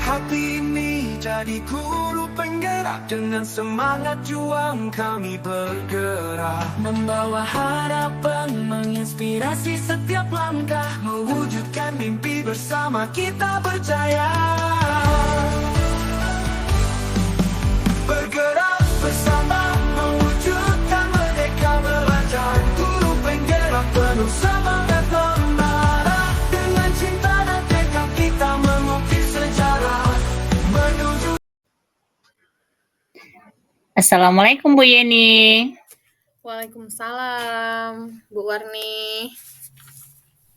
hati ini jadi guru penggerak. Dengan semangat juang kami bergerak, membawa harapan, menginspirasi setiap langkah, mewujudkan mimpi bersama kita berjaya. Bergerak bersama, mewujudkan merdeka belajar. Guru penggerak penuh semangat membara. Dengan cinta dan tekad kita mengukir sejarah menuju. Assalamualaikum Bu Yeni. Waalaikumsalam, Bu Warni.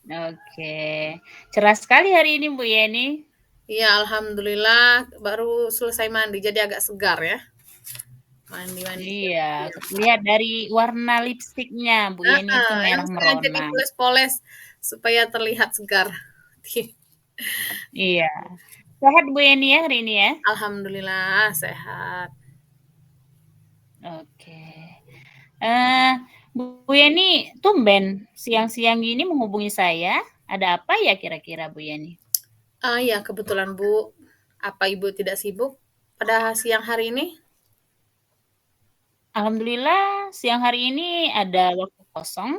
Oke, cerah sekali hari ini Bu Yeni. Iya, alhamdulillah baru selesai mandi, jadi agak segar ya. Mandi. Iya, lihat dari warna lipstiknya Bu Yeni itu merah Sengaja merona. dipoles-poles supaya terlihat segar. Iya, sehat Bu Yeni ya hari ini ya? Alhamdulillah sehat. Oke, Bu Yeni tumben siang-siang gini menghubungi saya. Ada apa ya kira-kira Bu Yeni? Iya, kebetulan Bu. Apa Ibu tidak sibuk pada siang hari ini? Alhamdulillah siang hari ini ada waktu kosong.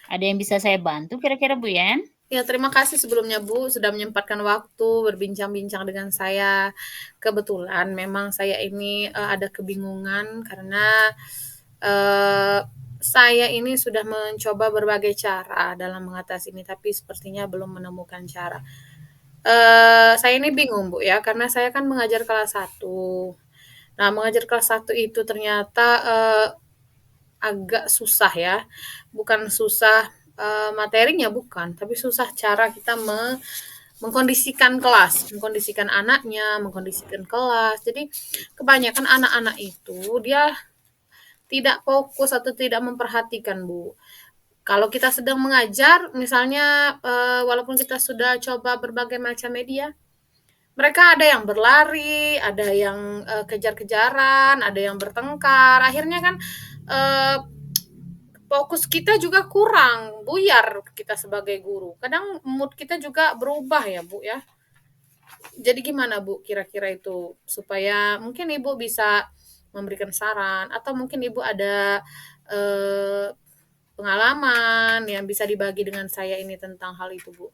Ada yang bisa saya bantu kira-kira Bu Yen? Ya, terima kasih sebelumnya Bu sudah menyempatkan waktu berbincang-bincang dengan saya. Kebetulan memang saya ini ada kebingungan karena saya ini sudah mencoba berbagai cara dalam mengatasi ini, tapi sepertinya belum menemukan cara. Saya ini bingung Bu ya, karena saya kan mengajar kelas 1. Nah, mengajar kelas 1 itu ternyata agak susah ya. Bukan susah materinya bukan, tapi susah cara kita mengkondisikan kelas, mengkondisikan anaknya, mengkondisikan kelas. Jadi kebanyakan anak-anak itu dia tidak fokus atau tidak memperhatikan, Bu. Kalau kita sedang mengajar, misalnya walaupun kita sudah coba berbagai macam media, mereka ada yang berlari, ada yang kejar-kejaran, ada yang bertengkar. Akhirnya kan fokus kita juga kurang, buyar kita sebagai guru. Kadang mood kita juga berubah ya, Bu ya. Jadi gimana Bu kira-kira itu supaya mungkin Ibu bisa memberikan saran atau mungkin Ibu ada pengalaman yang bisa dibagi dengan saya ini tentang hal itu, Bu?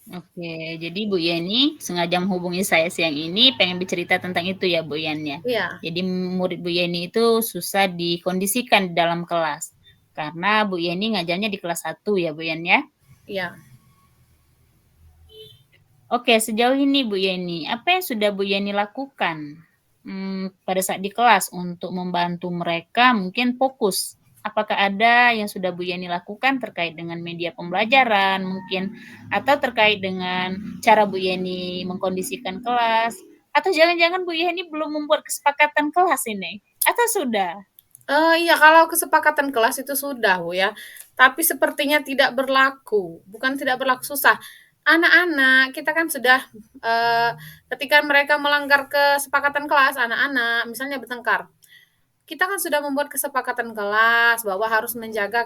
Oke, jadi Bu Yeni sengaja menghubungi saya siang ini pengen bercerita tentang itu ya Bu Yen ya? Iya. Jadi murid Bu Yeni itu susah dikondisikan di dalam kelas. Karena Bu Yeni ngajarnya di kelas 1 ya Bu Yen ya? Iya. Oke, sejauh ini Bu Yeni, apa yang sudah Bu Yeni lakukan pada saat di kelas untuk membantu mereka mungkin fokus? Apakah ada yang sudah Bu Yeni lakukan terkait dengan media pembelajaran mungkin, atau terkait dengan cara Bu Yeni mengkondisikan kelas, atau jangan-jangan Bu Yeni belum membuat kesepakatan kelas ini? Atau sudah? Iya, kalau kesepakatan kelas itu sudah, Bu ya. Tapi sepertinya tidak berlaku, bukan tidak berlaku, susah. Anak-anak kita kan sudah ketika mereka melanggar kesepakatan kelas, anak-anak misalnya bertengkar, kita kan sudah membuat kesepakatan kelas bahwa harus menjaga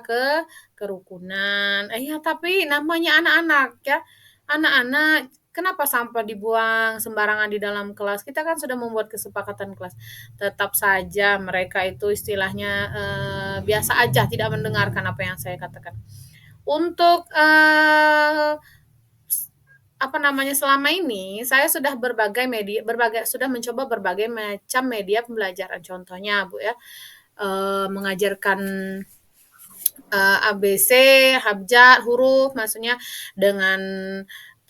kerukunan. Iya, tapi namanya anak-anak ya. Anak-anak kenapa sampah dibuang sembarangan di dalam kelas? Kita kan sudah membuat kesepakatan kelas. Tetap saja mereka itu istilahnya biasa aja tidak mendengarkan apa yang saya katakan. Untuk selama ini saya sudah sudah mencoba berbagai macam media pembelajaran. Contohnya, Bu ya, mengajarkan ABC, abjad, huruf, maksudnya dengan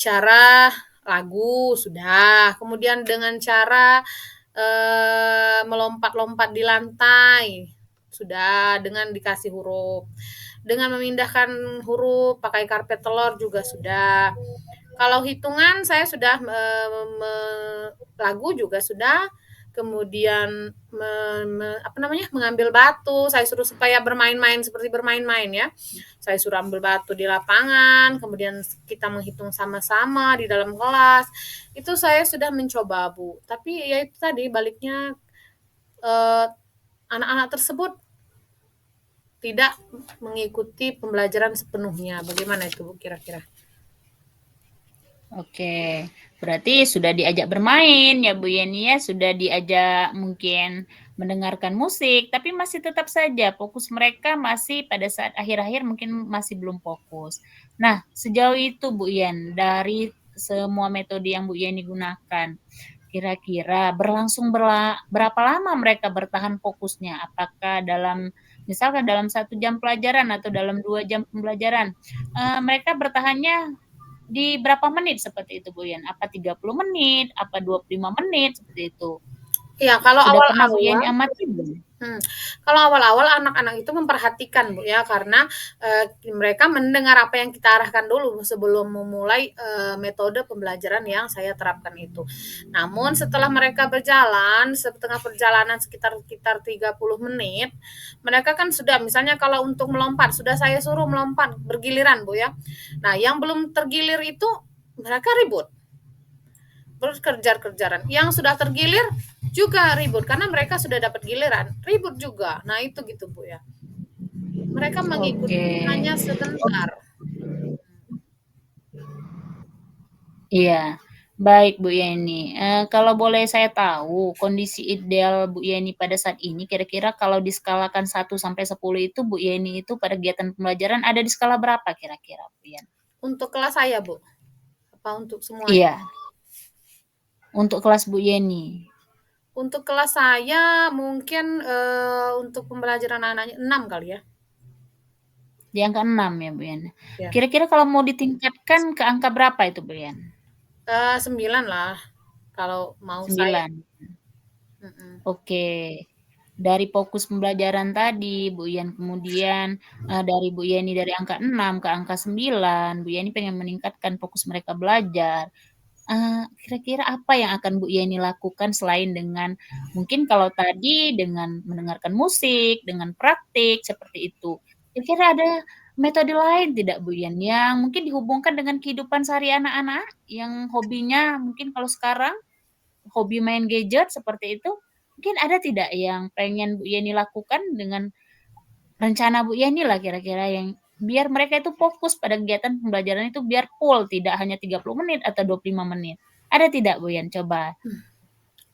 cara lagu sudah, kemudian dengan cara melompat-lompat di lantai sudah, dengan dikasih huruf, dengan memindahkan huruf pakai karpet telur juga sudah. Kalau hitungan saya sudah lagu juga sudah, kemudian mengambil batu, saya suruh supaya bermain-main seperti bermain-main ya. Saya suruh ambil batu di lapangan, kemudian kita menghitung sama-sama di dalam kelas. Itu saya sudah mencoba, Bu. Tapi ya itu tadi baliknya anak-anak tersebut tidak mengikuti pembelajaran sepenuhnya. Bagaimana itu, Bu, kira-kira? Oke, berarti sudah diajak bermain ya Bu Yeni ya, sudah diajak mungkin mendengarkan musik, tapi masih tetap saja fokus mereka masih pada saat akhir-akhir mungkin masih belum fokus. Nah, sejauh itu Bu Yen, dari semua metode yang Bu Yeni gunakan, kira-kira berapa lama mereka bertahan fokusnya? Apakah dalam misalkan dalam 1 jam pelajaran atau dalam 2 jam pembelajaran, mereka bertahannya di berapa menit seperti itu, Bu Yen? Apa 30 menit, apa 25 menit, seperti itu? Iya, kalau Sudah pernah Bu awal-awal Yeni amati belum? kalau awal-awal anak-anak itu memperhatikan, Bu, ya, karena, mereka mendengar apa yang kita arahkan dulu sebelum memulai, metode pembelajaran yang saya terapkan itu. Namun setelah mereka berjalan, setengah perjalanan sekitar 30 menit, mereka kan sudah misalnya kalau untuk melompat, sudah saya suruh melompat bergiliran, Bu, ya. Nah, yang belum tergilir itu mereka ribut. Berkejar-kejaran. Yang sudah tergilir juga ribut karena mereka sudah dapat giliran, ribut juga. Nah, itu gitu, Bu, ya. Mereka Oke. mengikuti hanya sebentar. Iya. Baik Bu Yeni, kalau boleh saya tahu kondisi ideal Bu Yeni pada saat ini kira-kira kalau diskalakan 1 sampai 10 itu Bu Yeni itu pada kegiatan pembelajaran ada di skala berapa kira-kira Bu Yen? Untuk kelas saya, Bu? Apa untuk semuanya? Iya, untuk kelas Bu Yeni. Untuk kelas saya mungkin, untuk pembelajaran anak-anaknya 6 kali ya. Di angka 6 ya Bu Yen? Ya. Kira-kira kalau mau ditingkatkan ke angka berapa itu Bu Yen? 9 lah kalau mau saya. 9. Mhm. Oke. Dari fokus pembelajaran tadi Bu Yen, kemudian, dari Bu Yeni dari angka 6 ke angka 9, Bu Yeni pengen meningkatkan fokus mereka belajar. Kira-kira apa yang akan Bu Yeni lakukan selain dengan mungkin kalau tadi dengan mendengarkan musik, dengan praktik, seperti itu. Kira-kira ada metode lain tidak Bu Yen, yang mungkin dihubungkan dengan kehidupan sehari anak-anak, yang hobinya mungkin kalau sekarang, hobi main gadget seperti itu, mungkin ada tidak yang pengen Bu Yeni lakukan dengan rencana Bu Yeni lah kira-kira yang biar mereka itu fokus pada kegiatan pembelajaran itu biar full, tidak hanya 30 menit atau 25 menit. Ada tidak Bu Yen? Coba.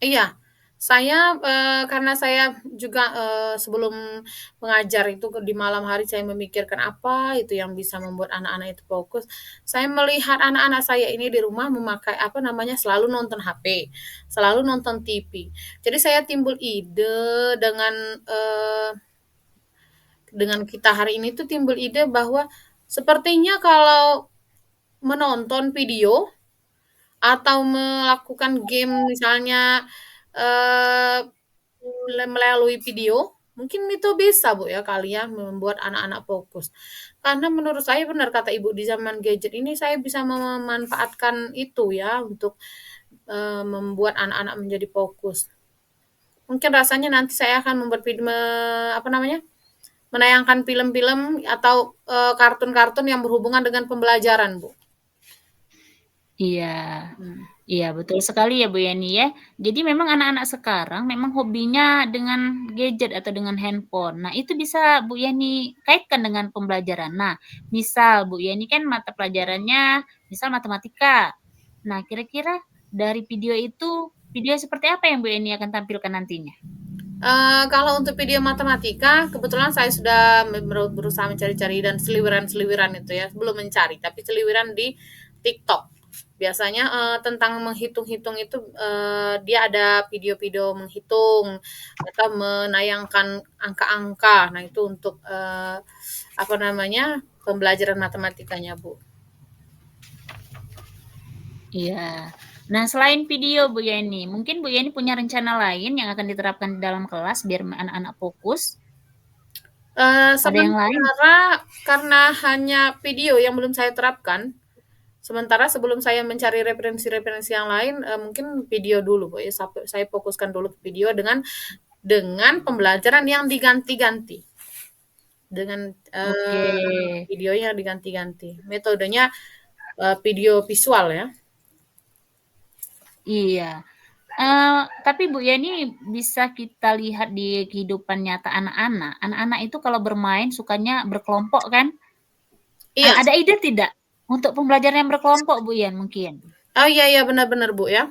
Iya, saya, karena saya juga, sebelum mengajar itu di malam hari saya memikirkan apa itu yang bisa membuat anak-anak itu fokus. Saya melihat anak-anak saya ini di rumah memakai, apa namanya, selalu nonton HP, selalu nonton TV. Jadi saya timbul ide dengan kita hari ini tuh timbul ide bahwa sepertinya kalau menonton video atau melakukan game misalnya, eee, melalui video, mungkin itu bisa, Bu, ya, kali ya, membuat anak-anak fokus. Karena menurut saya benar kata Ibu, di zaman gadget ini saya bisa memanfaatkan itu ya, untuk, membuat anak-anak menjadi fokus. Mungkin rasanya nanti saya akan membuat apa namanya, menayangkan film-film atau, kartun-kartun yang berhubungan dengan pembelajaran, Bu. Iya. Mmm. Iya, betul sekali ya Bu Yeni ya. Jadi memang anak-anak sekarang memang hobinya dengan gadget atau dengan handphone. Nah, itu bisa Bu Yeni kaitkan dengan pembelajaran. Nah, misal Bu Yeni kan mata pelajarannya misal matematika. Nah, kira-kira dari video itu, video seperti apa yang Bu Yeni akan tampilkan nantinya? Kalau untuk video matematika, kebetulan saya sudah berusaha mencari-cari dan seliwiran-seliwiran itu ya, belum mencari, tapi seliwiran di TikTok. Biasanya, tentang menghitung-hitung itu, dia ada video-video menghitung atau menayangkan angka-angka. Nah, itu untuk, apa namanya, pembelajaran matematikanya, Bu. Iya. Nah, selain video Bu Yeni, mungkin Bu Yeni punya rencana lain yang akan diterapkan di dalam kelas biar anak-anak fokus? Ada yang lain? Sementara karena hanya video yang belum saya terapkan, sementara sebelum saya mencari referensi-referensi yang lain, mungkin video dulu, Bu, ya, saya fokuskan dulu ke video dengan pembelajaran yang diganti-ganti. Dengan, Oke. videonya diganti-ganti. Metodenya, video visual ya. Iya. Tapi Bu Yeni bisa kita lihat di kehidupan nyata anak-anak. Anak-anak itu kalau bermain sukanya berkelompok kan? Iya. Ada ide tidak? Untuk pembelajaran yang berkelompok Bu Yen mungkin? Oh, iya, benar-benar Bu ya.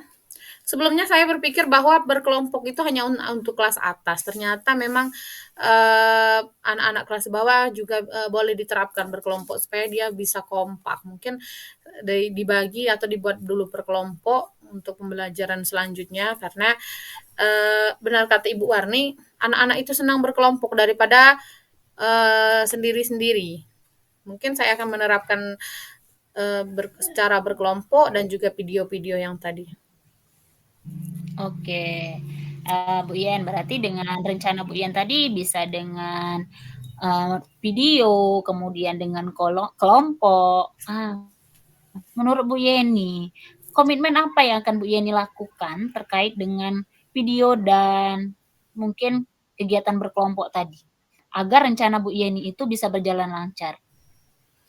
Sebelumnya saya berpikir bahwa berkelompok itu hanya untuk kelas atas, ternyata memang, anak-anak kelas bawah juga, boleh diterapkan berkelompok supaya dia bisa kompak. Mungkin, dibagi atau dibuat dulu per kelompok untuk pembelajaran selanjutnya karena, benar kata Ibu Warni, anak-anak itu senang berkelompok daripada, sendiri-sendiri. Mungkin saya akan menerapkan, secara berkelompok dan juga video-video yang tadi. Oke, Bu Yen, berarti dengan rencana Bu Yen tadi bisa dengan, video, kemudian dengan kelompok. Menurut Bu Yeni, komitmen apa yang akan Bu Yeni lakukan terkait dengan video dan mungkin kegiatan berkelompok tadi, agar rencana Bu Yeni itu bisa berjalan lancar?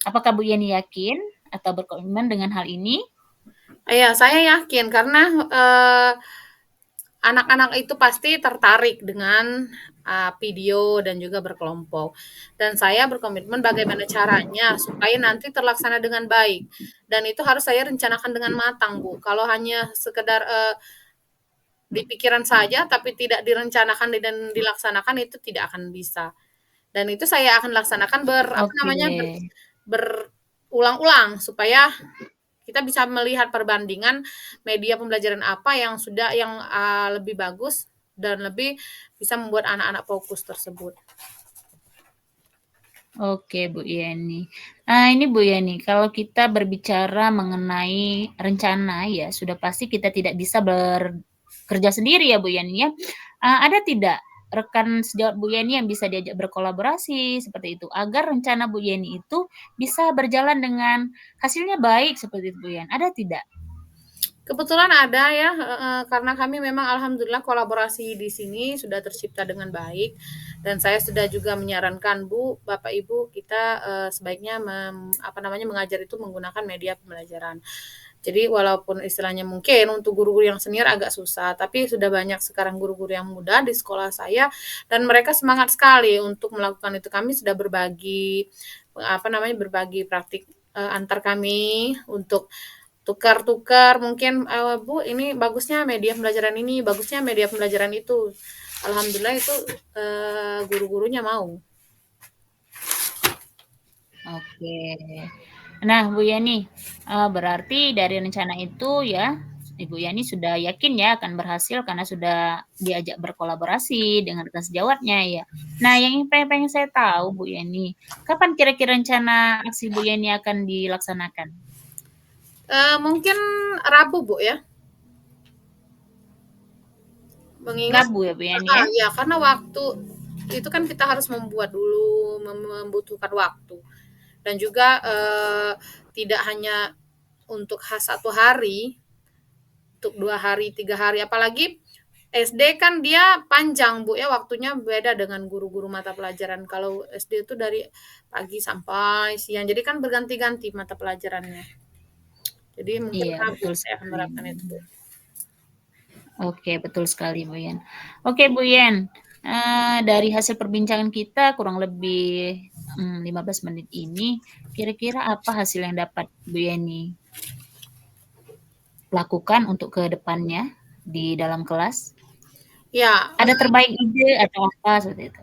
Apakah Bu Yeni yakin atau berkomitmen dengan hal ini? Iya, saya yakin karena, anak-anak itu pasti tertarik dengan, video dan juga berkelompok. Dan saya berkomitmen bagaimana caranya supaya nanti terlaksana dengan baik, dan itu harus saya rencanakan dengan matang, Bu. Kalau hanya sekedar, di pikiran saja tapi tidak direncanakan dan dilaksanakan itu tidak akan bisa. Dan itu saya akan laksanakan apa Oke. namanya, berulang-ulang supaya kita bisa melihat perbandingan media pembelajaran apa yang lebih bagus dan lebih bisa membuat anak-anak fokus tersebut. Oke, Bu Yeni. Ini Bu Yeni, kalau kita berbicara mengenai rencana ya, sudah pasti kita tidak bisa bekerja sendiri ya, Bu Yeni ya. Ada tidak rekan sejawat Bu Yeni yang bisa diajak berkolaborasi seperti itu, agar rencana Bu Yeni itu bisa berjalan dengan hasilnya baik seperti itu, Bu Yen, ada tidak? Kebetulan ada ya, heeh, karena kami memang alhamdulillah kolaborasi di sini sudah tercipta dengan baik dan saya sudah juga menyarankan, "Bu, Bapak, Ibu, kita, sebaiknya mengajar itu menggunakan media pembelajaran." Jadi walaupun istilahnya mungkin untuk guru-guru yang senior agak susah, tapi sudah banyak sekarang guru-guru yang muda di sekolah saya dan mereka semangat sekali untuk melakukan itu. Kami sudah berbagi praktik, antar kami untuk tukar-tukar mungkin, "Bu, ini bagusnya media pembelajaran ini, bagusnya media pembelajaran itu." Alhamdulillah itu, guru-gurunya mau. Oke. Nah, Bu Yani, berarti dari rencana itu ya, Ibu Yani sudah yakin ya akan berhasil karena sudah diajak berkolaborasi dengan rekan sejawatnya ya. Nah, yang pengen saya tahu Bu Yani, kapan kira-kira rencana aksi Bu Yani akan dilaksanakan? Mungkin Rabu, Bu, ya. Mengingat Rabu ya Bu Yani ya? ya karena waktu itu kan kita harus membuat dulu, membutuhkan waktu dan juga, tidak hanya untuk 1 hari, untuk 2 hari, 3 hari, apalagi SD kan dia panjang, Bu, ya, waktunya beda dengan guru-guru mata pelajaran. Kalau SD itu dari pagi sampai siang, jadi kan berganti-ganti mata pelajarannya. Jadi mungkin Iya, Rabu betul saya akan sekali. menerapkan itu, Bu. Oke, betul sekali Bu Yen. Oke Bu Yen, dari hasil perbincangan kita kurang lebih 15 menit ini, kira-kira apa hasil yang dapat Bu Yeni lakukan untuk ke depannya di dalam kelas? Ya, Ada terbaik ide atau apa seperti itu?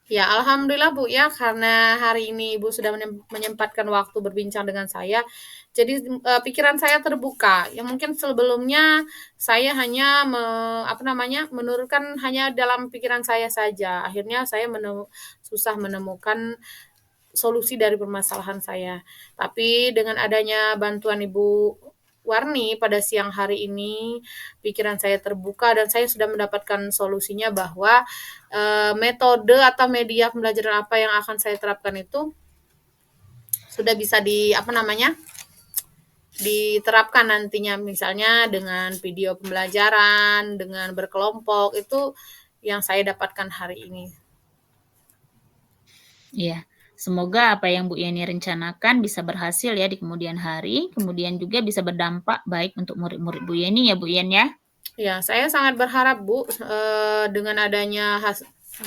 ya, alhamdulillah, Bu, ya, karena hari ini Ibu sudah menyempatkan waktu berbincang dengan saya, jadi, pikiran saya terbuka. Yang mungkin sebelumnya saya hanya menurunkan hanya dalam pikiran saya saja, akhirnya saya susah menemukan solusi dari permasalahan saya. Tapi dengan adanya bantuan Ibu Warni pada siang hari ini, pikiran saya terbuka dan saya sudah mendapatkan solusinya bahwa, metode atau media pembelajaran apa yang akan saya terapkan itu sudah bisa diterapkan nantinya. Misalnya dengan video pembelajaran, dengan berkelompok, itu yang saya dapatkan hari ini. Iya, semoga apa yang Bu Yeni rencanakan bisa berhasil ya di kemudian hari, kemudian juga bisa berdampak baik untuk murid-murid Bu Yeni ya Bu Yen ya? Ya, saya sangat berharap, Bu, dengan adanya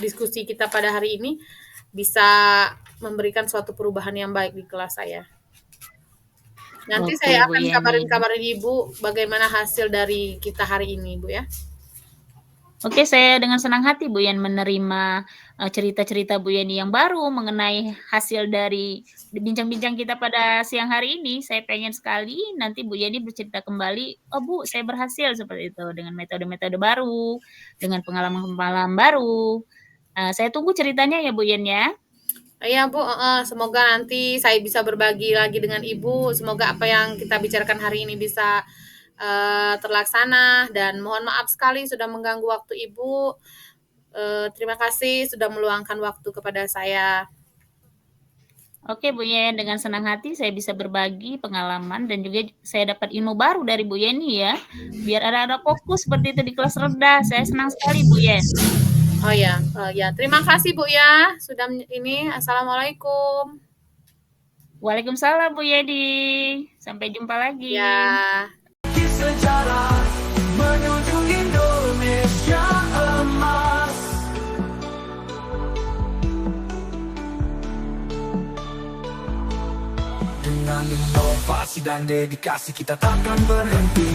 diskusi kita pada hari ini bisa memberikan suatu perubahan yang baik di kelas saya. Nanti Oke, saya Bu akan Yeni. kabarin-kabarin Ibu bagaimana hasil dari kita hari ini, Bu, ya. Oke, saya dengan senang hati Bu Yen menerima, cerita-cerita Bu Yeni yang baru mengenai hasil dari bincang-bincang kita pada siang hari ini. Saya pengen sekali nanti Bu Yeni bercerita kembali, "Oh Bu, saya berhasil," seperti itu, dengan metode-metode baru, dengan pengalaman-pengalaman baru. Saya tunggu ceritanya ya Bu Yen ya. Iya, Bu, heeh, semoga nanti saya bisa berbagi lagi dengan Ibu, semoga apa yang kita bicarakan hari ini bisa, terlaksana dan mohon maaf sekali sudah mengganggu waktu Ibu, terima kasih sudah meluangkan waktu kepada saya. Oke Bu Yen, dengan senang hati saya bisa berbagi pengalaman dan juga saya dapat ilmu baru dari Bu Yeni ya, biar anak-anak fokus seperti itu di kelas rendah. Saya senang sekali Bu Yen. Oh ya, terima kasih Bu ya, sudah ini. Assalamualaikum. Waalaikumsalam Bu Yedi. Sampai jumpa lagi. Ya. Sejarah menuju Indonesia emas. Dengan inovasi dan dedikasi kita takkan berhenti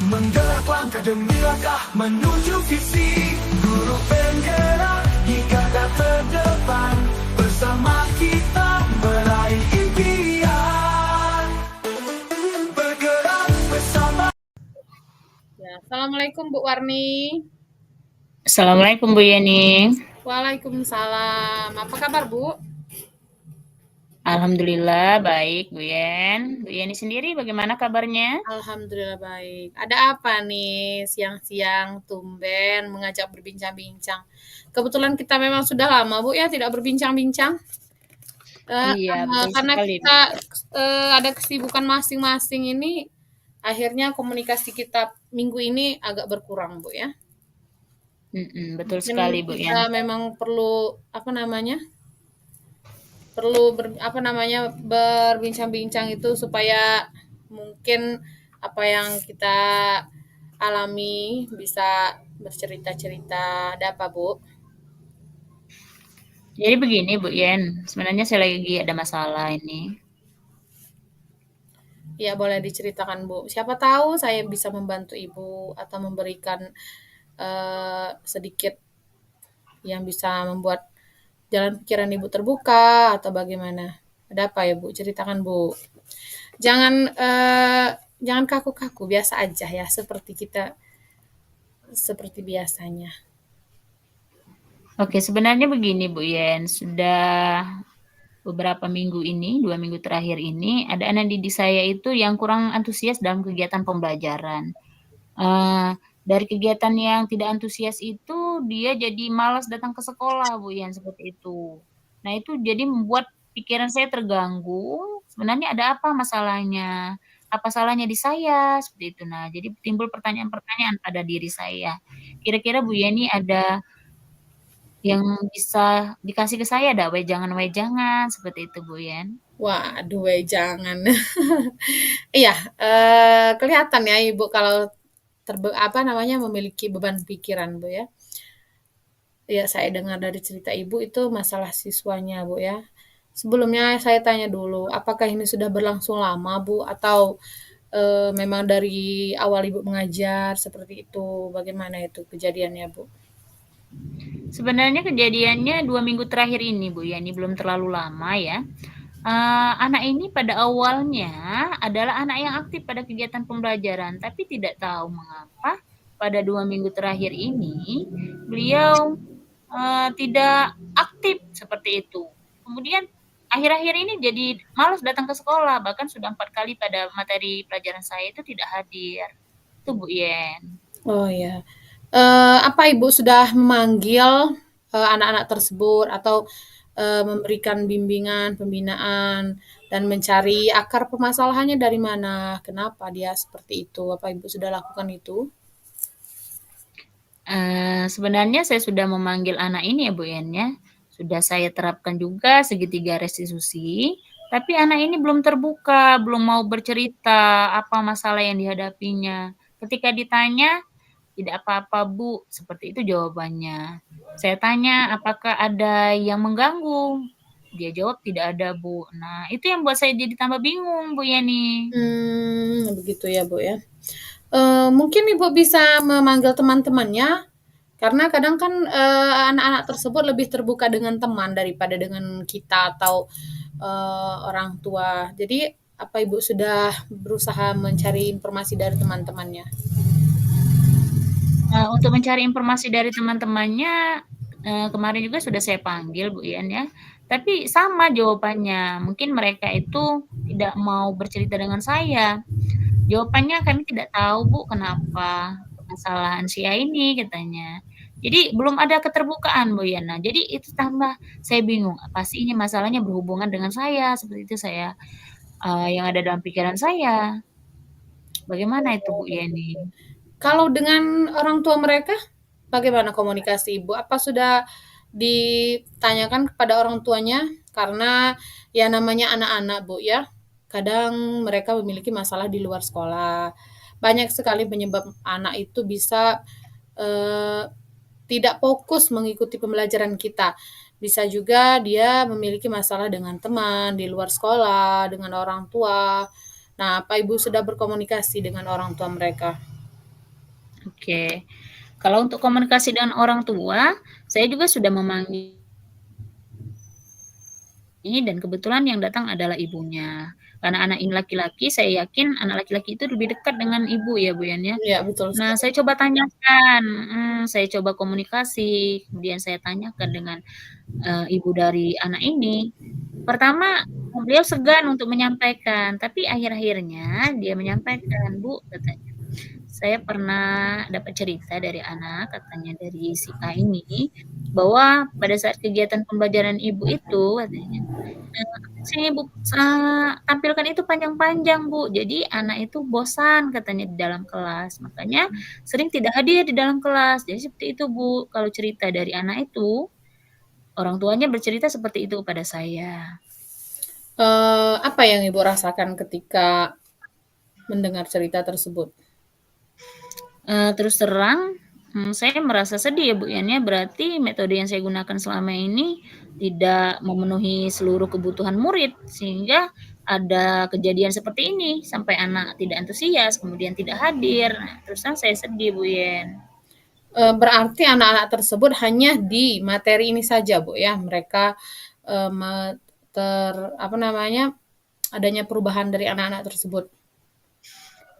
menggerak langkah demi langkah menuju visi. Guru penggerak di garda terdepan, bersama kita meraih impian. Bergerak bersama. Ya, assalamualaikum Bu Warni. Assalamualaikum Bu Yeni. Waalaikumsalam. Apa kabar Bu? Alhamdulillah baik Bu Yen. Bu Yeni sendiri bagaimana kabarnya? Alhamdulillah baik. Ada apa nih siang-siang tumben mengajak berbincang-bincang? Kebetulan kita memang sudah lama Bu ya tidak berbincang-bincang. Iya betul Karena sekali. kita ada kesibukan masing-masing ini, akhirnya komunikasi kita minggu ini agak berkurang Bu ya. Betul Mungkin sekali Bu Yen. kita memang perlu berbincang-bincang itu supaya mungkin apa yang kita alami bisa bercerita-cerita. Ada apa Bu? Jadi begini Bu Yen, sebenarnya saya lagi ada masalah ini. Ya boleh diceritakan Bu. Siapa tahu saya bisa membantu Ibu atau memberikan sedikit yang bisa membuat jalan pikiran Ibu terbuka atau bagaimana. Ada apa ya Bu? Ceritakan Bu. Jangan kaku-kaku, biasa aja ya seperti kita seperti biasanya. Oke, sebenarnya begini Bu Yen, sudah beberapa minggu ini, 2 minggu terakhir ini, ada anak didik saya itu yang kurang antusias dalam kegiatan pembelajaran. Dari kegiatan yang tidak antusias itu, dia jadi malas datang ke sekolah Bu Yen, seperti itu. Nah itu jadi membuat pikiran saya terganggu, sebenarnya ada apa masalahnya? Apa salahnya di saya? Seperti itu. Nah, jadi timbul pertanyaan-pertanyaan pada diri saya. Kira-kira Bu Yeni ada yang bisa dikasih ke saya ada wejangan-wejangan seperti itu Bu Yen? Waduh, jangan. Iya, kelihatan ya Ibu kalau memiliki beban pikiran Bu ya. Ya, saya dengar dari cerita Ibu itu masalah siswanya Bu ya. Sebelumnya saya tanya dulu, apakah ini sudah berlangsung lama Bu atau memang dari awal Ibu mengajar seperti itu? Bagaimana itu kejadiannya Bu? Sebenarnya kejadiannya 2 minggu terakhir ini Bu ya, ini belum terlalu lama ya. Anak ini pada awalnya adalah anak yang aktif pada kegiatan pembelajaran, tapi tidak tahu mengapa pada 2 minggu terakhir ini beliau tidak aktif seperti itu. Kemudian akhir-akhir ini jadi malas datang ke sekolah, bahkan sudah 4 kali pada materi pelajaran saya itu tidak hadir. Itu Bu Yen. Oh ya. Apa Ibu sudah memanggil anak-anak tersebut atau memberikan bimbingan, pembinaan, dan mencari akar permasalahannya dari mana? Kenapa dia seperti itu? Apa Ibu sudah lakukan itu? Sebenarnya saya sudah memanggil anak ini ya Bu Yen ya. Sudah saya terapkan juga segitiga restitusi, tapi anak ini belum terbuka, belum mau bercerita apa masalah yang dihadapinya. Ketika ditanya, "Tidak apa-apa Bu," seperti itu jawabannya. Saya tanya, "Apakah ada yang mengganggu?" Dia jawab, "Tidak ada, Bu." Nah, itu yang buat saya jadi tambah bingung, Bu Yeni. Begitu ya, Bu, ya. Mungkin Ibu bisa memanggil teman-temannya, karena kadang kan, anak-anak tersebut lebih terbuka dengan teman daripada dengan kita atau, orang tua. Jadi, apa Ibu sudah berusaha mencari informasi dari teman-temannya? Untuk mencari informasi dari teman-temannya, kemarin juga sudah saya panggil, Bu Ian, ya. Tapi sama jawabannya, mungkin mereka itu tidak mau bercerita dengan saya. Jawabannya, "Kami tidak tahu, Bu, kenapa permasalahan si A ini," katanya. Jadi belum ada keterbukaan, Bu Ian. Nah, jadi itu tambah saya bingung, apa sih ini masalahnya berhubungan dengan saya, seperti itu yang ada dalam pikiran saya. Bagaimana itu, Bu Yeni? Kalau dengan orang tua mereka, bagaimana komunikasi Ibu? Apa sudah ditanyakan kepada orang tuanya? Karena ya namanya anak-anak, Bu, ya. Kadang mereka memiliki masalah di luar sekolah. Banyak sekali penyebab anak itu bisa eh, tidak fokus mengikuti pembelajaran kita. Bisa juga dia memiliki masalah dengan teman di luar sekolah, dengan orang tua. Nah, apa Ibu sudah berkomunikasi dengan orang tua mereka? Oke. Kalau untuk komunikasi dengan orang tua, saya juga sudah memanggil ini dan kebetulan yang datang adalah ibunya. Karena anak ini laki-laki, saya yakin anak laki-laki itu lebih dekat dengan ibu ya, Bu Yan, ya. Iya, betul Nah, sekali. saya coba tanyakan, saya coba komunikasi, kemudian saya tanyakan dengan, ibu dari anak ini. Pertama, beliau segan untuk menyampaikan, tapi akhir-akhirnya dia menyampaikan, "Bu," katanya, "saya pernah dapat cerita dari anak," katanya, "dari si A ini, bahwa pada saat kegiatan pembelajaran ibu itu," katanya, "apa sih yang ibu tampilkan itu panjang-panjang, Bu. Jadi anak itu bosan," katanya, "di dalam kelas. Makanya sering tidak hadir di dalam kelas." Jadi seperti itu, Bu, kalau cerita dari anak itu, orang tuanya bercerita seperti itu pada saya. Apa yang Ibu rasakan ketika mendengar cerita tersebut? Terus terang, saya merasa sedih ya, Bu, Yan, ya. Berarti metode yang saya gunakan selama ini tidak memenuhi seluruh kebutuhan murid, sehingga ada kejadian seperti ini, sampai anak tidak antusias, kemudian tidak hadir. Nah, terus terang saya sedih, Bu Yen. Berarti anak-anak tersebut hanya di materi ini saja, Bu, ya? Mereka, eee, me ter apa namanya, adanya perubahan dari anak-anak tersebut.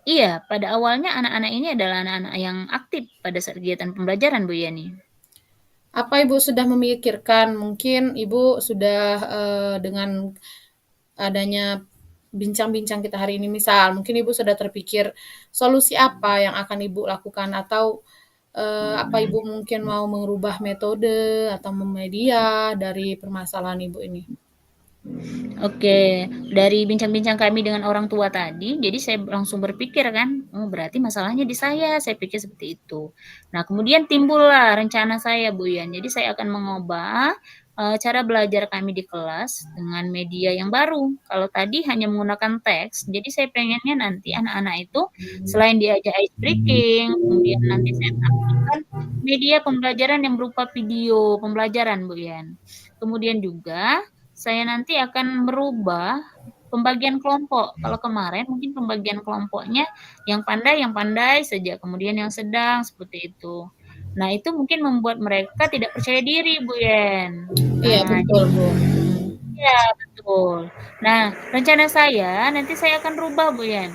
Iya, pada awalnya anak-anak ini adalah anak-anak yang aktif pada saat kegiatan pembelajaran, Bu Yeni. Apa Ibu sudah memikirkan, mungkin Ibu sudah, dengan adanya bincang-bincang kita hari ini, misal mungkin Ibu sudah terpikir solusi apa yang akan Ibu lakukan atau, apa Ibu mungkin mau mengubah metode atau media dari permasalahan Ibu ini? Oke, dari bincang-bincang kami dengan orang tua tadi, jadi saya langsung berpikir kan, "Oh, berarti masalahnya di saya pikir seperti itu. Nah, kemudian timbullah rencana saya, Bu Yan. Jadi saya akan mengubah, cara belajar kami di kelas dengan media yang baru. Kalau tadi hanya menggunakan teks, jadi saya pengennya nanti anak-anak itu selain diajak ice breaking, kemudian nanti saya tampilkan media pembelajaran yang berupa video pembelajaran, Bu Yan. Kemudian juga saya nanti akan merubah pembagian kelompok. Kalau kemarin mungkin pembagian kelompoknya yang pandai saja, kemudian yang sedang, seperti itu. Nah, itu mungkin membuat mereka tidak percaya diri, Bu Yen. Iya, Nah, betul, Bu. iya, betul. Nah, rencana saya nanti saya akan rubah, Bu Yen.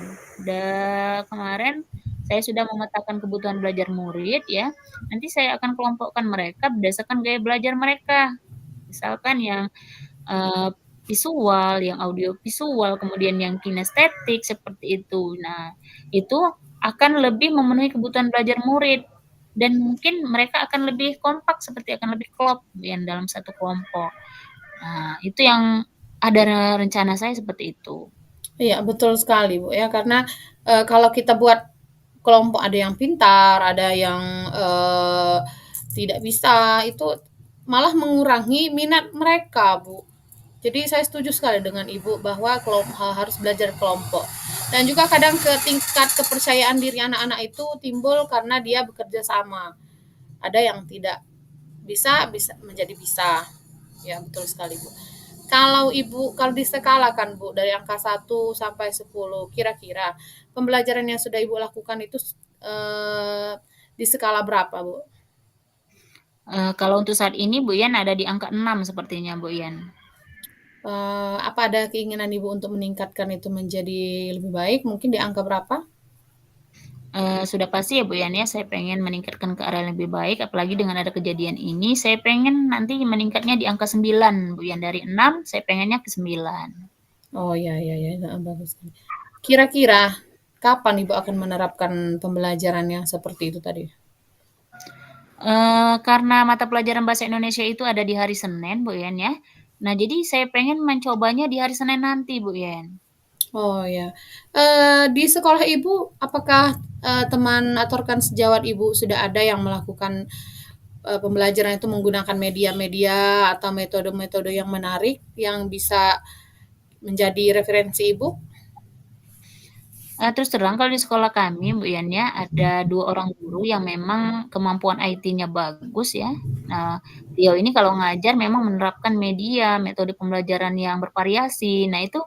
Kemarin saya sudah memetakan kebutuhan belajar murid ya. Nanti saya akan kelompokkan mereka berdasarkan gaya belajar mereka. Misalkan yang visual, yang audio visual, kemudian yang kinestetik seperti itu. Nah, itu akan lebih memenuhi kebutuhan belajar murid dan mungkin mereka akan lebih kompak seperti akan lebih klop yang dalam satu kelompok. Nah, itu yang ada rencana saya seperti itu. Iya, betul sekali, Bu, ya, karena, kalau kita buat kelompok ada yang pintar, ada yang, tidak bisa, itu malah mengurangi minat mereka, Bu. Jadi saya setuju sekali dengan Ibu bahwa harus belajar kelompok. Dan juga kadang tingkat kepercayaan diri anak-anak itu timbul karena dia bekerja sama. Ada yang tidak bisa menjadi bisa. Ya, betul sekali, Bu. Kalau kalau diskalakan Bu, dari angka 1 sampai 10, kira-kira pembelajaran yang sudah Ibu lakukan itu di skala berapa Bu? Kalau untuk saat ini Bu Yan ada di angka 6 sepertinya Bu Yan. Apa ada keinginan Ibu untuk meningkatkan itu menjadi lebih baik? Mungkin di angka berapa? Sudah pasti ya Bu Yan ya, saya pengen meningkatkan ke arah yang lebih baik, apalagi dengan ada kejadian ini, saya pengen nanti meningkatnya di angka 9 Bu Yan, dari 6 saya pengennya ke 9. Oh ya, bagus. Kira-kira kapan Ibu akan menerapkan pembelajaran yang seperti itu tadi? Karena mata pelajaran bahasa Indonesia itu ada di hari Senin Bu Yan ya. Nah jadi saya pengen mencobanya di hari Senin nanti Bu Yan. Oh ya, di sekolah Ibu apakah, teman atau rekan sejawat Ibu sudah ada yang melakukan, pembelajaran itu menggunakan media-media atau metode-metode yang menarik yang bisa menjadi referensi Ibu? Terus terang kalau di sekolah kami Bu Yan ya, ada 2 orang guru yang memang kemampuan IT-nya bagus ya. Nah, beliau ini kalau ngajar memang menerapkan media, metode pembelajaran yang bervariasi. Nah itu,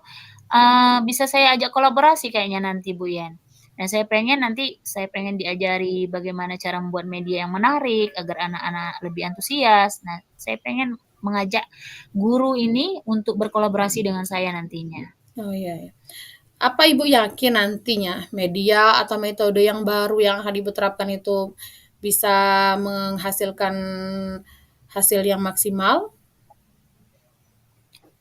bisa saya ajak kolaborasi kayaknya nanti Bu Yan. Nah saya pengen diajari bagaimana cara membuat media yang menarik agar anak-anak lebih antusias. Nah, saya pengen mengajak guru ini untuk berkolaborasi dengan saya nantinya. Oh iya. Apa Ibu yakin nantinya media atau metode yang baru yang akan Ibu terapkan itu bisa menghasilkan hasil yang maksimal?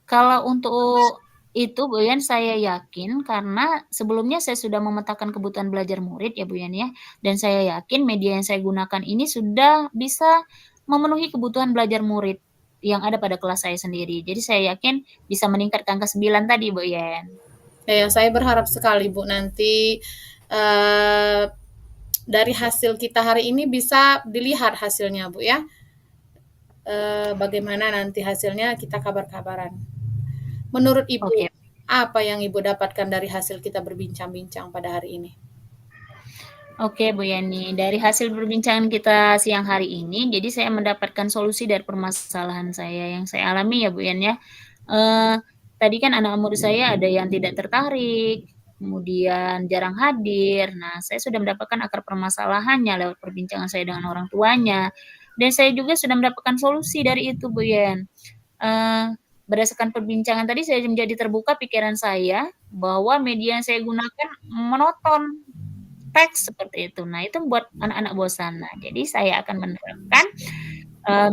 Kalau untuk itu Bu Yan saya yakin karena sebelumnya saya sudah memetakan kebutuhan belajar murid ya Bu Yan ya, dan saya yakin media yang saya gunakan ini sudah bisa memenuhi kebutuhan belajar murid yang ada pada kelas saya sendiri. Jadi saya yakin bisa meningkatkan ke 9 tadi Bu Yan. Ya, saya berharap sekali Bu nanti eh, dari hasil kita hari ini bisa dilihat hasilnya Bu ya. Bagaimana nanti hasilnya kita kabar-kabaran. Menurut Ibu, Oke. apa yang Ibu dapatkan dari hasil kita berbincang-bincang pada hari ini? Oke Bu Yani, dari hasil perbincangan kita siang hari ini, jadi saya mendapatkan solusi dari permasalahan saya yang saya alami ya Bu Yan ya. Tadi kan anak murid saya ada yang tidak tertarik, kemudian jarang hadir. Nah, saya sudah mendapatkan akar permasalahannya lewat perbincangan saya dengan orang tuanya. Dan saya juga sudah mendapatkan solusi dari itu Bu Yan. Berdasarkan perbincangan tadi saya menjadi terbuka pikiran saya bahwa media yang saya gunakan monoton teks seperti itu. Nah, itu membuat anak-anak bosan. Nah, jadi saya akan menerapkan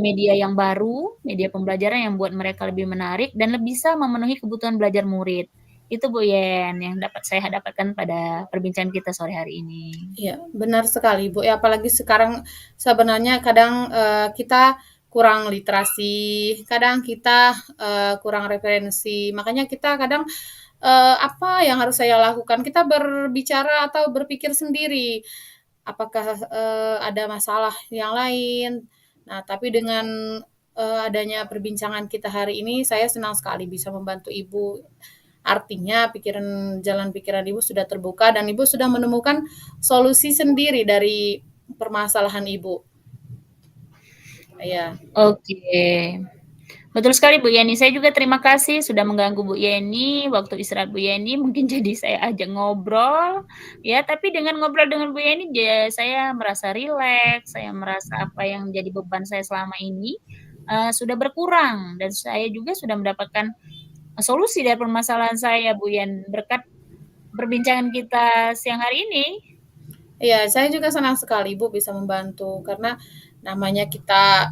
media yang baru, media pembelajaran yang buat mereka lebih menarik dan bisa memenuhi kebutuhan belajar murid. Itu Bu Yen yang dapat saya dapatkan pada perbincangan kita sore hari ini. Iya, benar sekali Bu. Ya, apalagi sekarang sebenarnya kadang kita kurang literasi, kadang kita kurang referensi. Makanya kita kadang apa yang harus saya lakukan? Kita berbicara atau berpikir sendiri. Apakah ada masalah yang lain? Nah, tapi dengan adanya perbincangan kita hari ini, saya senang sekali bisa membantu Ibu. Artinya jalan pikiran Ibu sudah terbuka dan Ibu sudah menemukan solusi sendiri dari permasalahan Ibu. Ya. Oke. Betul sekali Bu Yeni. Saya juga terima kasih sudah mengganggu Bu Yeni waktu istirahat Bu Yeni. Mungkin jadi saya ajak ngobrol, ya. Tapi dengan ngobrol dengan Bu Yeni, saya merasa rileks. Saya merasa apa yang jadi beban saya selama ini sudah berkurang dan saya juga sudah mendapatkan solusi dari permasalahan saya Bu Yen berkat perbincangan kita siang hari ini. Iya, saya juga senang sekali Bu bisa membantu karena namanya kita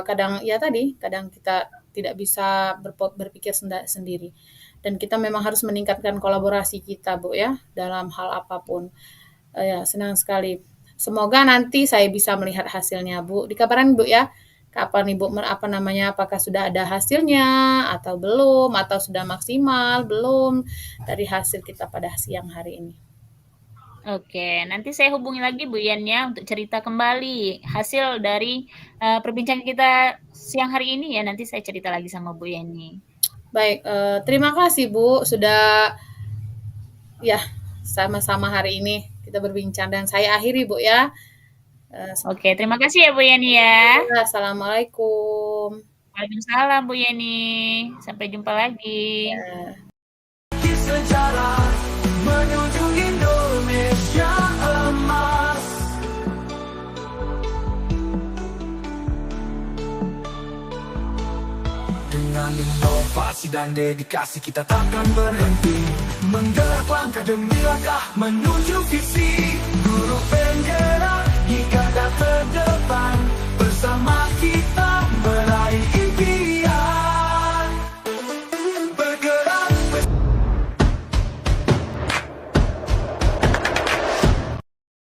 kadang ya tadi, kadang kita tidak bisa berpikir sendiri. Dan kita memang harus meningkatkan kolaborasi kita Bu ya dalam hal apapun. Ya, senang sekali. Semoga nanti saya bisa melihat hasilnya Bu. Dikabarin Bu ya. Kapan Ibu apakah sudah ada hasilnya atau belum atau sudah maksimal belum dari hasil kita pada siang hari ini. Oke, nanti saya hubungi lagi Bu Yen ya untuk cerita kembali hasil dari perbincangan kita siang hari ini ya. Nanti saya cerita lagi sama Bu Yeni. Baik, terima kasih Bu sudah ya sama-sama hari ini kita berbincang dan saya akhiri Bu ya. Oke, terima kasih ya Bu Yeni ya. Assalamualaikum. Waalaikumsalam Bu Yeni. Sampai jumpa lagi. Ya. Sejarah menuju Indonesia emas. Dengan inovasi dan dedikasi kita takkan berhenti menggerak langkah demi langkah menuju visi. Guru penggerak, jika